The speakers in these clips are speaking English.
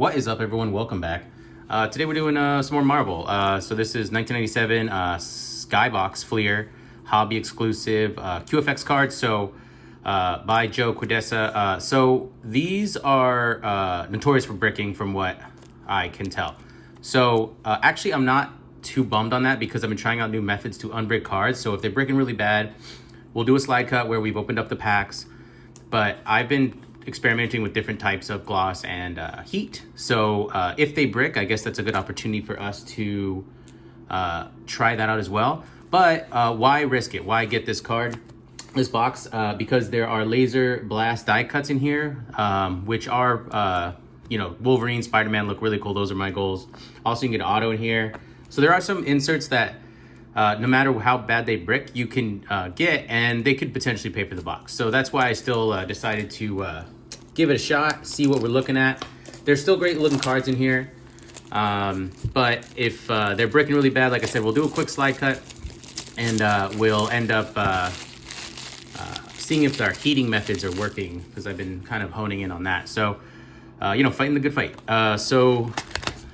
What is up, everyone? Welcome back. Today we're doing some more Marvel. So this is 1997 Skybox Fleer hobby exclusive QFX cards. So by Joe Quidessa. So these are notorious for bricking, from what I can tell. So actually, I'm not too bummed on that because I've been trying out new methods to unbrick cards. So if they're bricking really bad, we'll do a slide cut where we've opened up the packs. But I've been experimenting with different types of gloss and heat. So if they brick, I guess that's a good opportunity for us to try that out as well. But why risk it? Why get this box? Because there are laser blast die cuts in here, which are, Wolverine, Spider-Man look really cool. Those are my goals. Also, you can get auto in here. So there are some inserts that no matter how bad they brick, you can get, and they could potentially pay for the box. So that's why I still decided to give it a shot, see what we're looking at. There's still great looking cards in here. But if they're bricking really bad, like I said, we'll do a quick slide cut, and we'll end up seeing if our heating methods are working, because I've been kind of honing in on that. So, fighting the good fight. So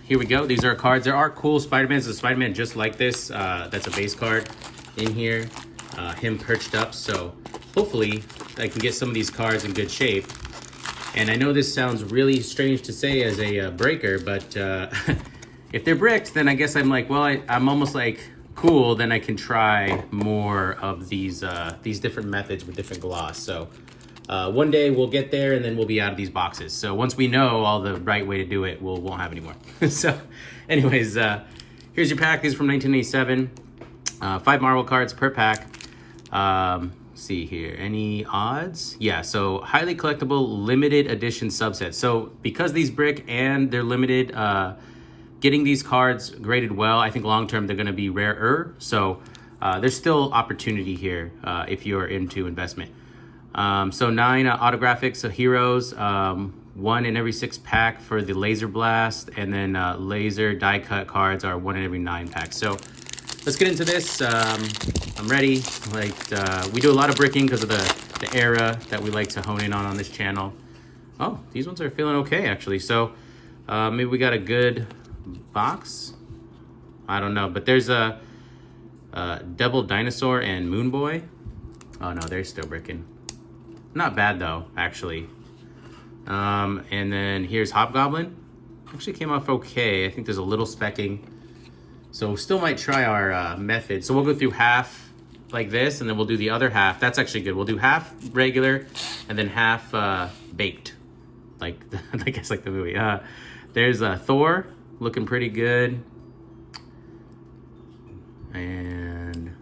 here we go. These are cards. There are cool Spider-Mans. There's a Spider-Man just like this. That's a base card in here. Him perched up. So hopefully I can get some of these cards in good shape. And I know this sounds really strange to say as a breaker, but if they're bricked, then I guess I'm like, well, I'm almost like, cool, then I can try more of these different methods with different gloss. So one day we'll get there, and then we'll be out of these boxes. So once we know all the right way to do it, we won't have any more. So anyways, here's your pack. These are from 1987. 5 Marvel cards per pack. See here, any odds? Yeah, so highly collectible limited edition subset. So because these brick and they're limited, getting these cards graded well, I think long term they're going to be rarer. So there's still opportunity here if you're into investment. So 9 autographics of heroes, 1 in every 6 pack for the laser blast, and then laser die cut cards are 1 in every 9 packs. So let's get into this. I'm ready. We do a lot of bricking because of the era that we like to hone in on this channel. Oh, these ones are feeling okay, actually. So maybe we got a good box. I don't know, but there's a Devil Dinosaur and Moon Boy. Oh no, they're still bricking. Not bad though, actually. And then here's Hobgoblin. Actually came off okay. I think there's a little specking. So still might try our method. So we'll go through half like this, and then we'll do the other half. That's actually good. We'll do half regular and then half baked. I guess like the movie. There's Thor looking pretty good. And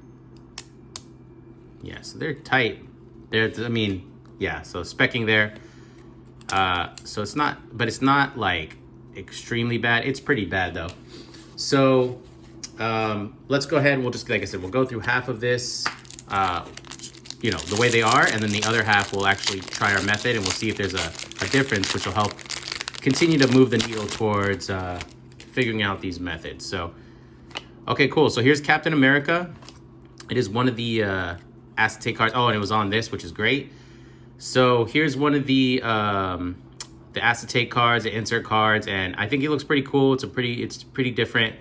yeah, so they're tight. So specking there. So it's not like extremely bad. It's pretty bad though. So let's go ahead and we'll just, like I said, we'll go through half of this, the way they are, and then the other half we'll actually try our method, and we'll see if there's a difference, which will help continue to move the needle towards figuring out these methods. So, okay, cool. So here's Captain America. It is one of the acetate cards. Oh, and it was on this, which is great. So here's one of the acetate cards, the insert cards, and I think it looks pretty cool. It's pretty different.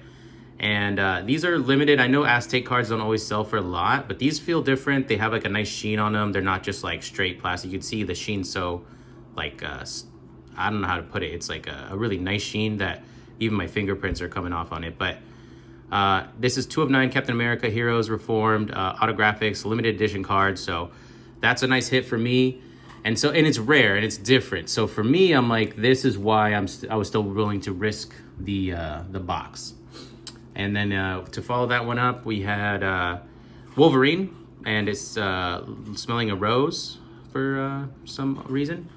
And these are limited. I know acetate cards don't always sell for a lot, but these feel different. They have like a nice sheen on them. They're not just like straight plastic. You can see the sheen. So like, I don't know how to put it. It's like a really nice sheen that even my fingerprints are coming off on it. But this is 2 of 9 Captain America Heroes Reformed autographics, limited edition cards. So that's a nice hit for me. And it's rare and it's different. So for me, I'm like, this is why I was still willing to risk the box. And then to follow that one up, we had Wolverine, and it's smelling a rose for some reason.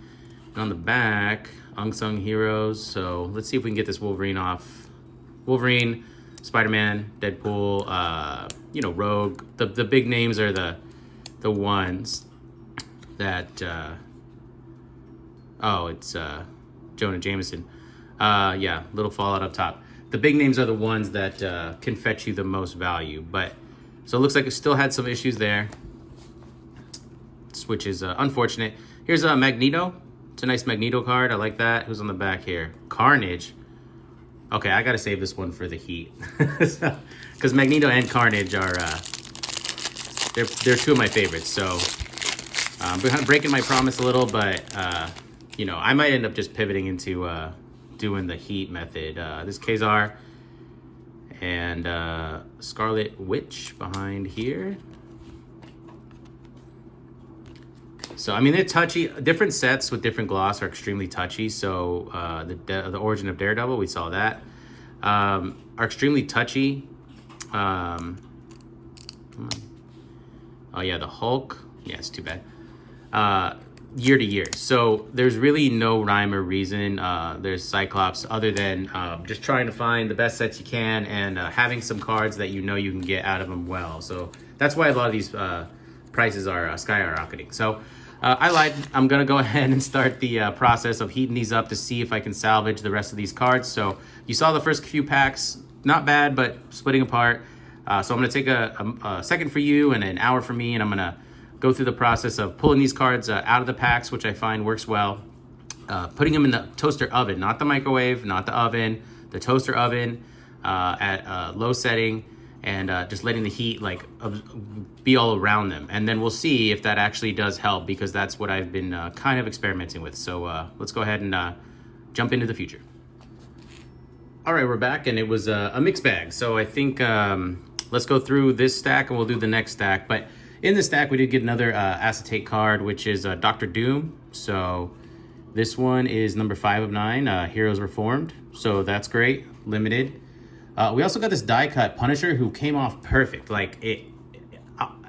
And on the back, Unsung Heroes. So let's see if we can get this Wolverine off. Wolverine, Spider-Man, Deadpool, Rogue. The big names are the ones that it's Jonah Jameson. Little fallout up top. The big names are the ones that can fetch you the most value. But so it looks like it still had some issues there, which is unfortunate. Here's Magneto. It's a nice Magneto card. I like that. Who's on the back here? Carnage. Okay, I gotta save this one for the heat. Because Magneto and Carnage are, they're two of my favorites. So I'm breaking my promise a little, but, you know, I might end up just pivoting into doing the heat method. This Kazar and Scarlet Witch behind here. So, I mean, they're touchy. Different sets with different gloss are extremely touchy. So, the Origin of Daredevil, we saw that, are extremely touchy. Oh, yeah, the Hulk. Yeah, it's too bad. Year to year. So, there's really no rhyme or reason. There's Cyclops other than just trying to find the best sets you can and having some cards that you know you can get out of them well. So, that's why a lot of these prices are skyrocketing. So, I lied. I'm going to go ahead and start the process of heating these up to see if I can salvage the rest of these cards. So you saw the first few packs, not bad, but splitting apart. So I'm going to take a second for you and an hour for me, and I'm going to go through the process of pulling these cards out of the packs, which I find works well. Putting them in the toaster oven, not the microwave, not the oven, the toaster oven at low setting. And just letting the heat like be all around them. And then we'll see if that actually does help, because that's what I've been kind of experimenting with. So let's go ahead and jump into the future. All right, we're back, and it was a mixed bag. So I think let's go through this stack and we'll do the next stack. But in this stack, we did get another acetate card, which is Dr. Doom. So this one is number 5 of 9, Heroes Reformed. So that's great, limited. We also got this die cut Punisher who came off perfect. Like it,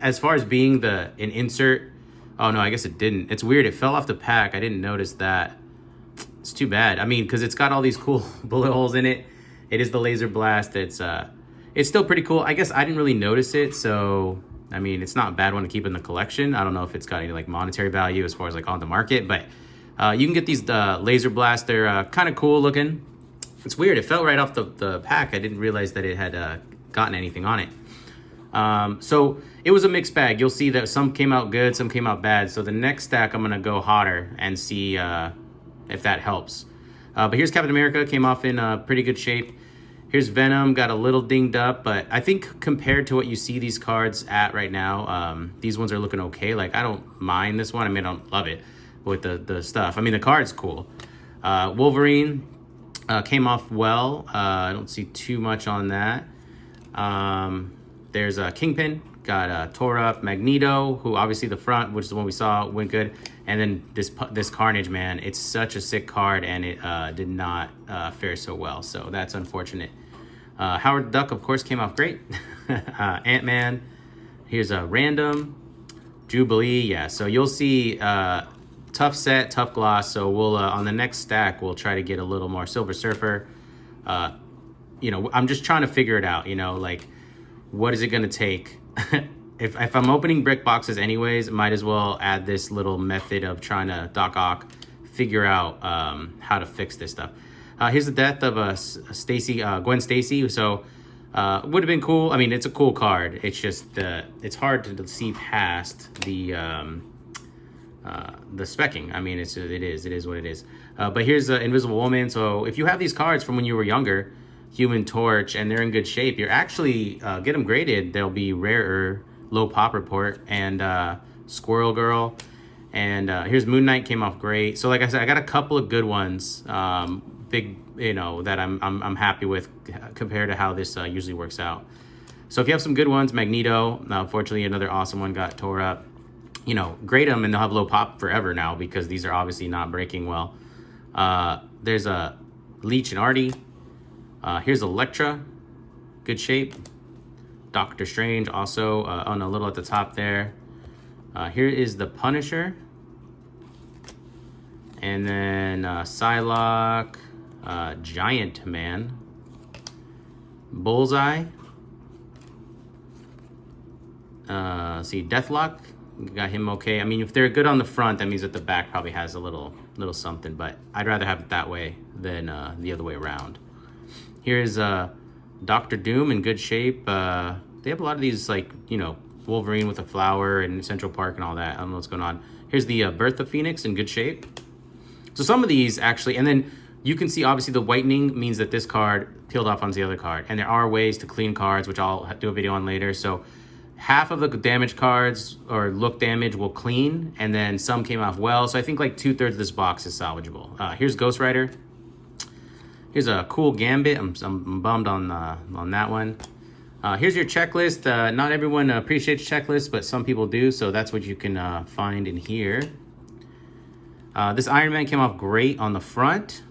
as far as being an insert. Oh no, I guess it didn't. It's weird. It fell off the pack. I didn't notice that. It's too bad. I mean, because it's got all these cool bullet holes in it. It is the laser blast. It's still pretty cool. I guess I didn't really notice it. So I mean, it's not a bad one to keep in the collection. I don't know if it's got any like monetary value as far as like on the market, but you can get these laser blasts. They're kind of cool looking. It's weird. It fell right off the pack. I didn't realize that it had gotten anything on it. So it was a mixed bag. You'll see that some came out good, some came out bad. So the next stack, I'm going to go hotter and see if that helps. But here's Captain America. Came off in pretty good shape. Here's Venom. Got a little dinged up. But I think compared to what you see these cards at right now, these ones are looking okay. Like, I don't mind this one. I mean, I don't love it with the stuff. I mean, the card's cool. Wolverine. Came off well. I don't see too much on that. There's a Kingpin. Got tore up. Magneto, who obviously the front, which is the one we saw, went good. And then this Carnage, man, it's such a sick card, and it did not fare so well. So that's unfortunate. Howard Duck, of course, came off great. Ant-Man. Here's a random. Jubilee, yeah. So you'll see... tough set, tough gloss. So we'll on the next stack we'll try to get a little more Silver Surfer. You know, I'm just trying to figure it out. You know, like what is it gonna take? if I'm opening brick boxes anyways, might as well add this little method of trying to Doc Ock figure out how to fix this stuff. Here's the death of Gwen Stacy. So would have been cool. I mean, it's a cool card. It's just it's hard to see past the specking. I mean, it is what it is. But here's the Invisible Woman. So if you have these cards from when you were younger, Human Torch, and they're in good shape, you're actually get them graded. They'll be rarer, low pop report, and Squirrel Girl. And here's Moon Knight, came off great. So like I said, I got a couple of good ones, big, you know, that I'm happy with compared to how this usually works out. So if you have some good ones, Magneto, unfortunately another awesome one got tore up. You know, grade them and they'll have low pop forever now because these are obviously not breaking well. There's a Leech and Artie. Here's Elektra, good shape. Doctor Strange also on a little at the top there. Here is the Punisher. And then Psylocke, Giant Man, Bullseye. See, Deathlock, got him okay. I mean, if they're good on the front, that means that the back probably has a little something, but I'd rather have it that way than the other way around. Here's Dr. Doom in good shape. They have a lot of these, like, you know, Wolverine with a flower and Central Park and all that. I don't know what's going on. Here's the Birth of Phoenix in good shape. So some of these actually, and then you can see obviously the whitening means that this card peeled off onto the other card. And there are ways to clean cards, which I'll do a video on later. So half of the damaged cards or look damage will clean, and then some came off well. So I think like 2/3 of this box is salvageable. Here's Ghost Rider. Here's a cool Gambit. I'm bummed on that one. Here's your checklist. Not everyone appreciates checklists, but some people do. So that's what you can find in here. This Iron Man came off great on the front,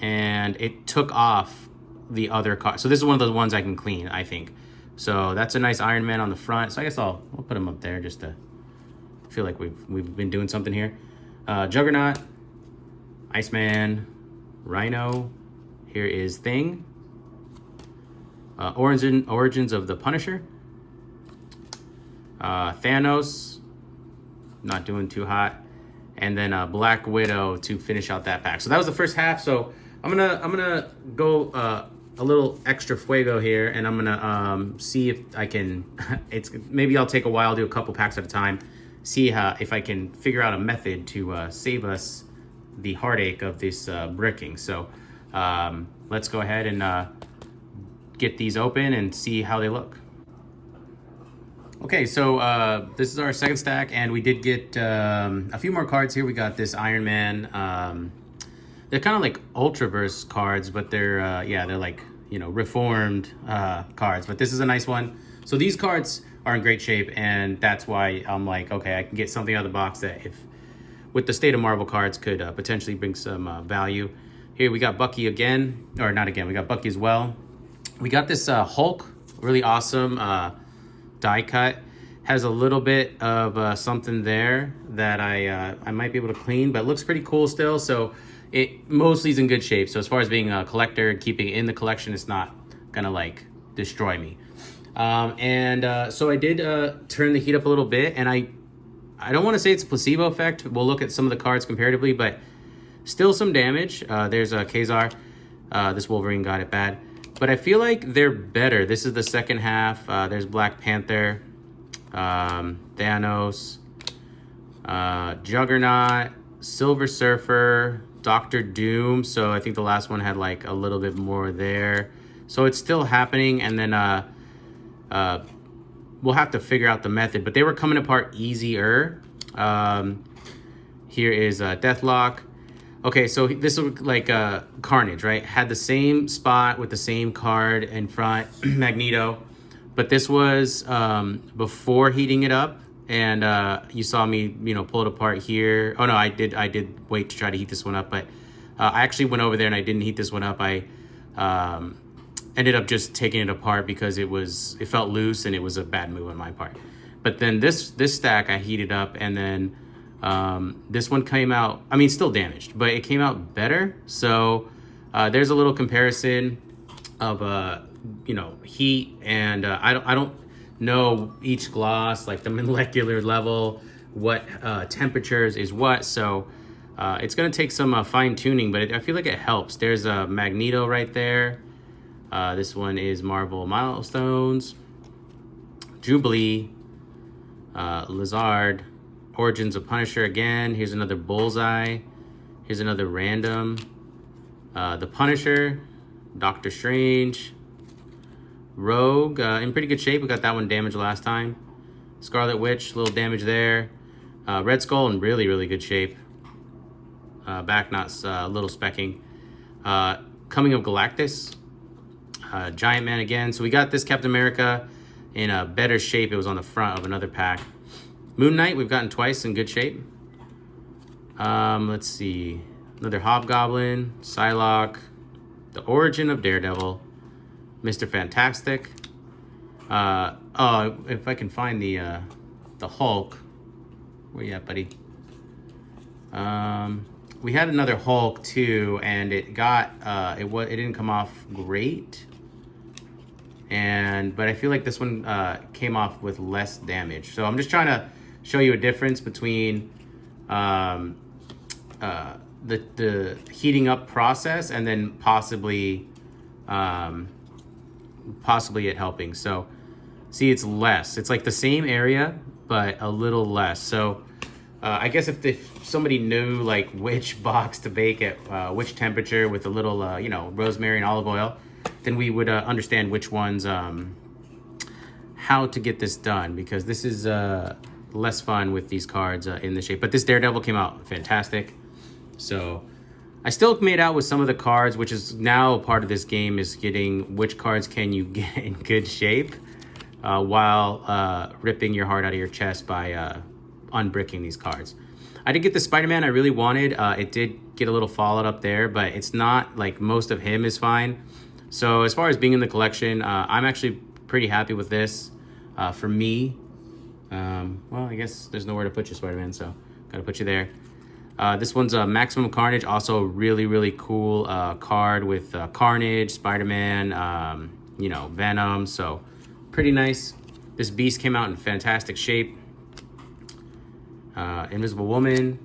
and it took off the other card. So this is one of the ones I can clean, I think. So that's a nice Iron Man on the front. So I guess I'll put him up there just to feel like we've been doing something here. Juggernaut, Iceman, Rhino. Here is Thing. Origins of the Punisher. Thanos, not doing too hot. And then Black Widow to finish out that pack. So that was the first half. So I'm gonna go a little extra fuego here, and I'm gonna see if I can. Maybe I'll take a while, do a couple packs at a time, see if I can figure out a method to save us the heartache of this bricking. So let's go ahead and get these open and see how they look. Okay, so this is our second stack, and we did get a few more cards here. We got this Iron Man. They're kind of like Ultraverse cards, but they're like, you know, reformed cards. But this is a nice one. So these cards are in great shape, and that's why I'm like, okay, I can get something out of the box that, if with the State of Marvel cards, could potentially bring some value. Here we got Bucky again, or not again. We got Bucky as well. We got this Hulk, really awesome die cut. Has a little bit of something there that I might be able to clean, but looks pretty cool still. So it mostly is in good shape. So as far as being a collector, keeping it in the collection, it's not gonna like destroy me. So I did turn the heat up a little bit, and I don't want to say it's a placebo effect. We'll look at some of the cards comparatively, but still some damage. There's a Kazar. This Wolverine got it bad. But I feel like they're better. This is the second half. There's Black Panther, Thanos, Juggernaut, Silver Surfer, Dr. Doom. So I think the last one had like a little bit more there. So it's still happening. And then we'll have to figure out the method. But they were coming apart easier. Here is Deathlock. Okay, so this was like Carnage, right? Had the same spot with the same card in front, Magneto. But this was before heating it up. And you saw me, you know, pull it apart here. Oh no, I did wait to try to heat this one up. But I actually went over there and I didn't heat this one up. I ended up just taking it apart because it felt loose and it was a bad move on my part. But then this stack I heated up, and then this one came out, I mean, still damaged, but it came out better. So there's a little comparison of you know, heat, and I don't know each gloss, like the molecular level, what temperatures is what. So it's gonna take some fine tuning, but I feel like it helps. There's a Magneto right there. This one is Marvel Milestones, Jubilee, Lizard, Origins of Punisher again. Here's another Bullseye. Here's another random. The Punisher, Doctor Strange, Rogue, in pretty good shape. We got that one damaged last time. Scarlet Witch, little damage there. Red Skull in really, really good shape. Back knots, little specking. Coming of Galactus, Giant Man again. So we got this Captain America in a better shape. It was on the front of another pack. Moon Knight, we've gotten twice in good shape. Let's see. Another Hobgoblin, Psylocke, the Origin of Daredevil, Mr. Fantastic. Oh, if I can find the Hulk. Where you at, buddy? We had another Hulk too, and it got it didn't come off great. But I feel like this one came off with less damage. So I'm just trying to show you a difference between the heating up process and then possibly it helping. So see, it's less. It's like the same area, but a little less. So I guess if somebody knew like which box to bake at which temperature with a little, you know, rosemary and olive oil, then we would understand which ones, how to get this done, because this is less fun with these cards in the shape. But this Daredevil came out fantastic. So I still made out with some of the cards, which is now part of this game, is getting which cards can you get in good shape while ripping your heart out of your chest by unbricking these cards. I did get the Spider-Man I really wanted. It did get a little fallout up there, but it's not like most of him is fine. So as far as being in the collection, I'm actually pretty happy with this. For me, well, I guess there's nowhere to put you, Spider-Man, so gotta put you there. This one's a Maximum Carnage, also really, really cool card with Carnage, Spider-Man, you know, Venom, so pretty nice. This Beast came out in fantastic shape. Invisible Woman,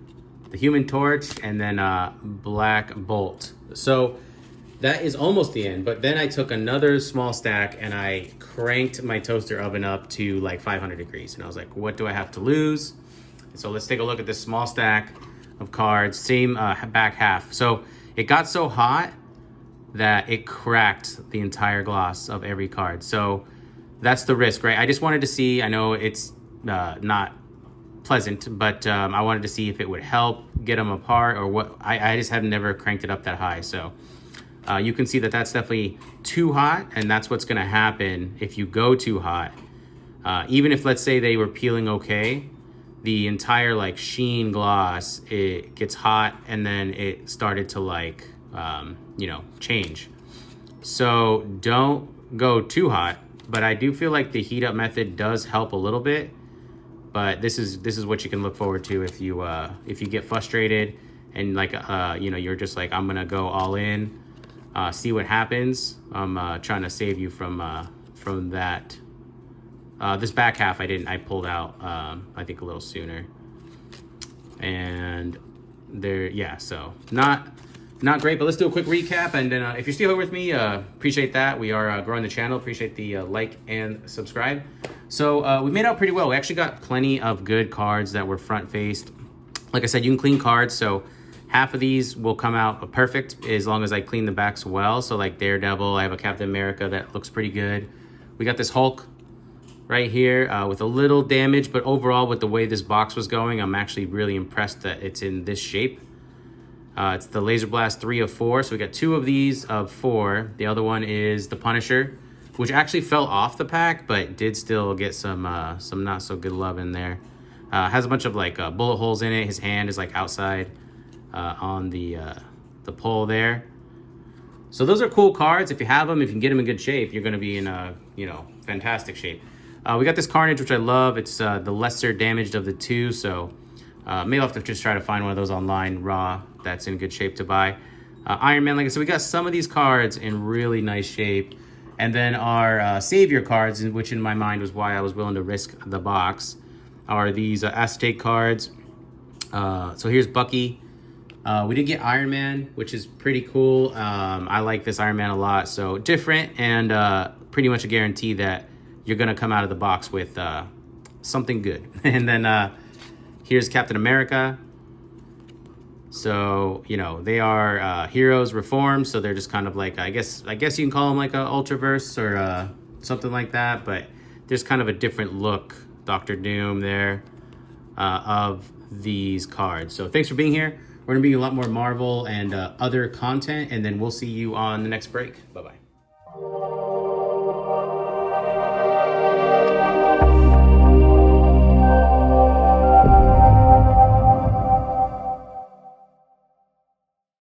the Human Torch, and then Black Bolt. So that is almost the end, but then I took another small stack and I cranked my toaster oven up to like 500 degrees. And I was like, what do I have to lose? And so let's take a look at this small stack of cards, same back half. So it got so hot that it cracked the entire gloss of every card. So that's the risk, right? I just wanted to see, I know it's not pleasant, but I wanted to see if it would help get them apart or what. I just have never cranked it up that high. So you can see that that's definitely too hot, and that's what's gonna happen if you go too hot. Even if, let's say, they were peeling okay, the entire like sheen gloss, it gets hot and then it started to like, you know, change. So don't go too hot, but I do feel like the heat up method does help a little bit. But this is what you can look forward to if you get frustrated and like you know, you're just like, I'm gonna go all in, see what happens. I'm trying to save you from that. This back half I pulled out I think a little sooner, and there, yeah, so not great. But let's do a quick recap, and then if you're still here with me, appreciate that. We are growing the channel. Appreciate the like and subscribe. So we made out pretty well. We actually got plenty of good cards that were front faced. Like I said, you can clean cards, so half of these will come out perfect as long as I clean the backs well. So like Daredevil, I have a Captain America that looks pretty good. We got this Hulk right here with a little damage, but overall with the way this box was going, I'm actually really impressed that it's in this shape. It's the Laser Blast 3 of 4, so we got 2 of these of 4. The other one is the Punisher, which actually fell off the pack, but did still get some not so good love in there. Has a bunch of like bullet holes in it. His hand is like outside on the pole there. So those are cool cards. If you have them, if you can get them in good shape, you're gonna be in you know, fantastic shape. We got this Carnage, which I love. It's the lesser damaged of the 2, so maybe I'll have to just try to find one of those online raw that's in good shape to buy. Iron Man, like I said, we got some of these cards in really nice shape. And then our Savior cards, which in my mind was why I was willing to risk the box, are these acetate cards. So here's Bucky. We did get Iron Man, which is pretty cool. I like this Iron Man a lot. So different and pretty much a guarantee that you're going to come out of the box with something good. And then here's Captain America. So, you know, they are heroes reformed, so they're just kind of like, I guess you can call them like a Ultraverse or something like that, but there's kind of a different look, Dr. Doom there, of these cards. So thanks for being here. We're gonna be a lot more Marvel and other content, and then we'll see you on the next break. Bye-bye.